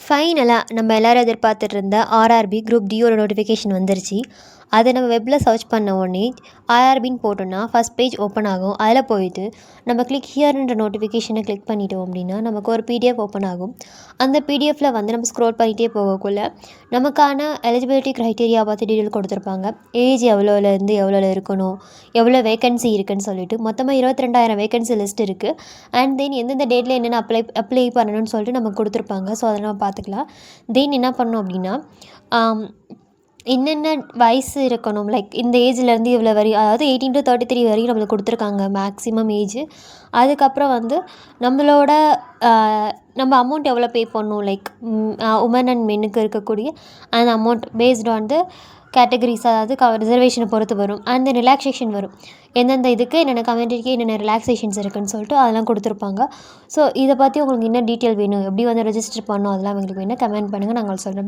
ஃபைனலாக நம்ம எல்லோரும் எதிர்பார்த்துட்டு இருந்த ஆர்ஆர்பி குரூப் டியோட நோட்டிஃபிகேஷன் வந்துருச்சு. அதை நம்ம வெப்பில் சர்ச் பண்ண உடனே ஆர்ஆர்பின்னு போட்டோன்னா ஃபஸ்ட் பேஜ் ஓப்பன் ஆகும். அதில் போயிட்டு நம்ம கிளிக் ஹியர்ன்ற நோட்டிஃபிகேஷனை கிளிக் பண்ணிட்டோம் அப்படின்னா நமக்கு ஒரு பிடிஎஃப் ஓப்பன் ஆகும். அந்த பிடிஎஃப்பில் வந்து நம்ம ஸ்க்ரோல் பண்ணிகிட்டே போகக்குள்ள நமக்கான எலிஜிபிலிட்டி க்ரைட்டீரியா பற்றி டீட்டெயில் கொடுத்துருப்பாங்க. ஏஜ் எவ்வளோலேருந்து எவ்வளோல இருக்கணும், எவ்வளோ வேகன்சி இருக்குதுன்னு சொல்லிட்டு மொத்தமாக 22,000 வேகன்சி லிஸ்ட் இருக்குது. அண்ட் தென் எந்தெந்த டேட்டில் என்னென்ன அப்ளை பண்ணணும்னு சொல்லிட்டு நமக்கு கொடுத்துருப்பாங்க. ஸோ அதை நம்ம பார்த்துக்கலாம். தென் என்ன பண்ணோம் அப்படின்னா என்னென்ன வயசு இருக்கணும், லைக் இந்த ஏஜ்லேருந்து இவ்வளோ அதாவது 18 to 33 வரைக்கும் நம்மளுக்கு கொடுத்துருக்காங்க மேக்ஸிமம் ஏஜ். அதுக்கப்புறம் வந்து நம்மளோட நம்ம அமௌண்ட் எவ்வளோ பே பண்ணணும், லைக் உமன் அண்ட் மென்னுக்கு இருக்கக்கூடிய அந்த amount based on the categories, அதாவது ரிசர்வேஷனை பொறுத்து வரும். அண்ட் ரிலாக்ஸேஷன் வரும், எந்தெந்த இதுக்கு என்னென்ன கம்யூனிட்டிக்கு என்னென்ன ரிலாக்ஸேஷன்ஸ் இருக்குதுன்னு சொல்லிட்டு அதெல்லாம் கொடுத்துருப்பாங்க. ஸோ இதை பற்றி உங்களுக்கு என்ன டீட்டெயில் வேணும், எப்படி வந்து ரெஜிஸ்டர் பண்ணணும், அதெல்லாம் உங்களுக்கு வேணும் கமெண்ட் பண்ணுங்கள், நாங்கள் சொல்கிறோம்.